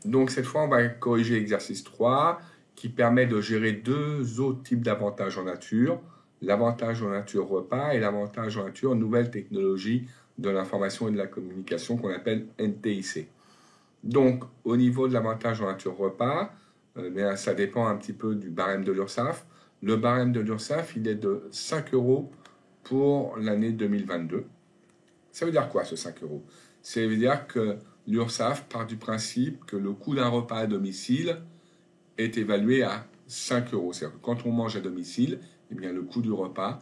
Donc cette fois, on va corriger l'exercice 3 qui permet de gérer deux autres types d'avantages en nature. L'avantage en nature repas et l'avantage en nature nouvelles technologies de l'information et de la communication qu'on appelle NTIC. Donc au niveau de l'avantage en nature repas, ça dépend un petit peu du barème de l'URSSAF. Le barème de l'URSSAF, il est de 5 euros pour l'année 2022. Ça veut dire quoi ce 5 euros? Ça veut dire que l'URSSAF part du principe que le coût d'un repas à domicile est évalué à 5 euros. C'est-à-dire que quand on mange à domicile, eh bien, le coût du repas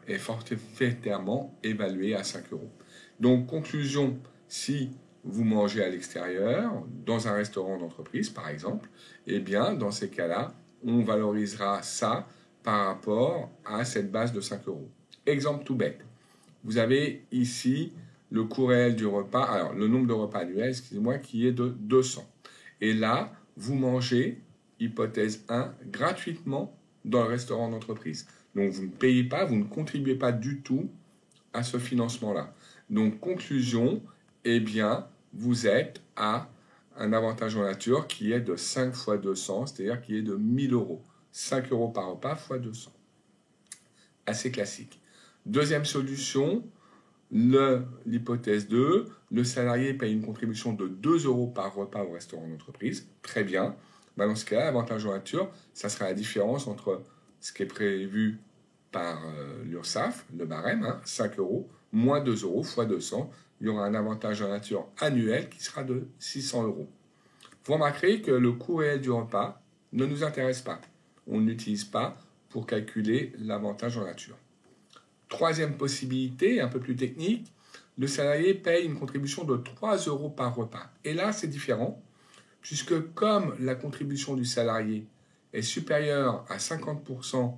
est forfaitairement évalué à 5 euros. Donc, conclusion, si vous mangez à l'extérieur, dans un restaurant d'entreprise par exemple, eh bien, dans ces cas-là, on valorisera ça par rapport à cette base de 5 euros. Exemple tout bête. Vous avez ici le coût réel du repas, alors le nombre de repas annuels, excusez-moi, qui est de 200. Et là, vous mangez, hypothèse 1, gratuitement dans le restaurant d'entreprise. Donc vous ne payez pas, vous ne contribuez pas du tout à ce financement-là. Donc conclusion, eh bien, vous êtes à un avantage en nature qui est de 5 fois 200, c'est-à-dire qui est de 1000 euros. 5 euros par repas fois 200. Assez classique. Deuxième solution, l'hypothèse 2, le salarié paye une contribution de 2 euros par repas au restaurant d'entreprise. Très bien. Dans ce cas-là, avantage en nature, ça sera la différence entre ce qui est prévu par l'URSSAF, le barème, 5 euros, moins 2 euros fois 200. Il y aura un avantage en nature annuel qui sera de 600 euros. Vous remarquerez que le coût réel du repas ne nous intéresse pas. On ne l'utilise pas pour calculer l'avantage en nature. Troisième possibilité, un peu plus technique, le salarié paye une contribution de 3 euros par repas. Et là, c'est différent, puisque comme la contribution du salarié est supérieure à 50%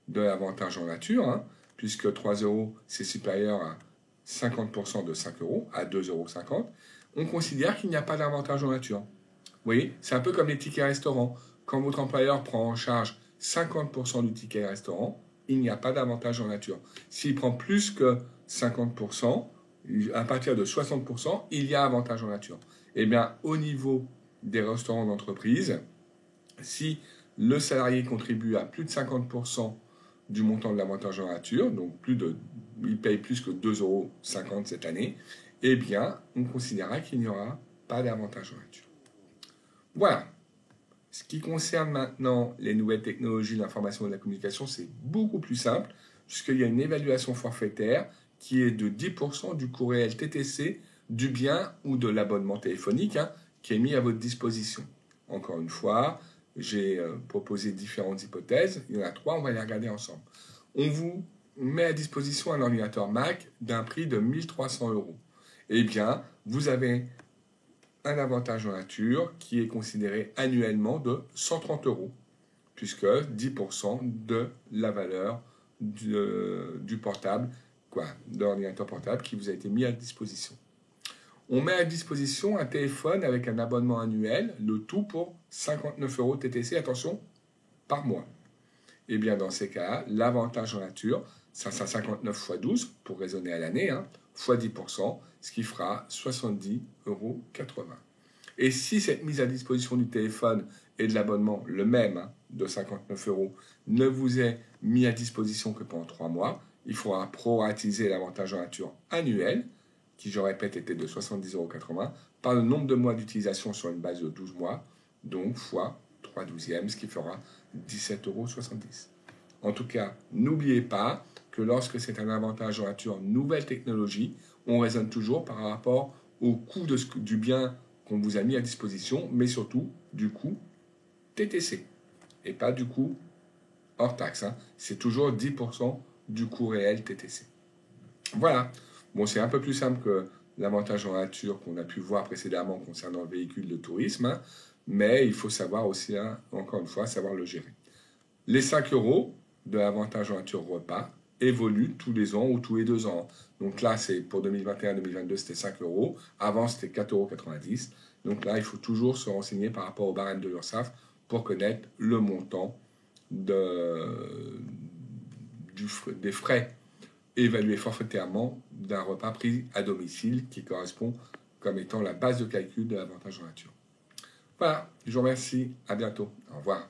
de l'avantage en nature, puisque 3 euros, c'est supérieur à 50% de 5 euros, à 2,50 euros, on considère qu'il n'y a pas d'avantage en nature. Vous voyez, c'est un peu comme les tickets restaurants. Quand votre employeur prend en charge 50% du ticket restaurant, il n'y a pas d'avantage en nature. S'il prend plus que 50%, à partir de 60%, il y a avantage en nature. Eh bien, au niveau des restaurants d'entreprise, si le salarié contribue à plus de 50% du montant de l'avantage en nature, donc il paye plus que 2,50 euros cette année, eh bien, on considérera qu'il n'y aura pas d'avantage en nature. Voilà. Ce qui concerne maintenant les nouvelles technologies de l'information et de la communication, c'est beaucoup plus simple, puisqu'il y a une évaluation forfaitaire qui est de 10% du coût réel TTC du bien ou de l'abonnement téléphonique qui est mis à votre disposition. Encore une fois, j'ai proposé différentes hypothèses. Il y en a 3, on va les regarder ensemble. On vous met à disposition un ordinateur Mac d'un prix de 1 300 euros. Eh bien, vous avez un avantage en nature qui est considéré annuellement de 130 euros, puisque 10% de la valeur du portable, de l'ordinateur portable qui vous a été mis à disposition. On met à disposition un téléphone avec un abonnement annuel, le tout pour 59 euros TTC, attention, par mois. Et bien dans ces cas-là, l'avantage en nature, ça sera 59 fois 12 pour raisonner à l'année, fois 10%, ce qui fera 70,80 euros. Et si cette mise à disposition du téléphone et de l'abonnement, le même, de 59 euros, ne vous est mis à disposition que pendant 3 mois, il faudra proratiser l'avantage en nature annuel, qui je répète était de 70,80 euros, par le nombre de mois d'utilisation sur une base de 12 mois, donc fois 3 douzièmes, ce qui fera 17,70 euros. En tout cas, n'oubliez pas que lorsque c'est un avantage en nature nouvelle technologie, on raisonne toujours par rapport au coût du bien qu'on vous a mis à disposition, mais surtout du coût TTC, et pas du coût hors taxe. C'est toujours 10% du coût réel TTC. Voilà. Bon, c'est un peu plus simple que l'avantage en nature qu'on a pu voir précédemment concernant le véhicule de tourisme, mais il faut savoir aussi, encore une fois, savoir le gérer. Les 5 euros de l'avantage en nature repas évoluent tous les ans ou tous les 2 ans. Donc là, c'est pour 2021-2022, c'était 5 euros. Avant, c'était 4,90 euros. Donc là, il faut toujours se renseigner par rapport au barème de l'URSSAF pour connaître le montant des frais évalués forfaitairement d'un repas pris à domicile qui correspond comme étant la base de calcul de l'avantage en nature. Voilà, je vous remercie. À bientôt. Au revoir.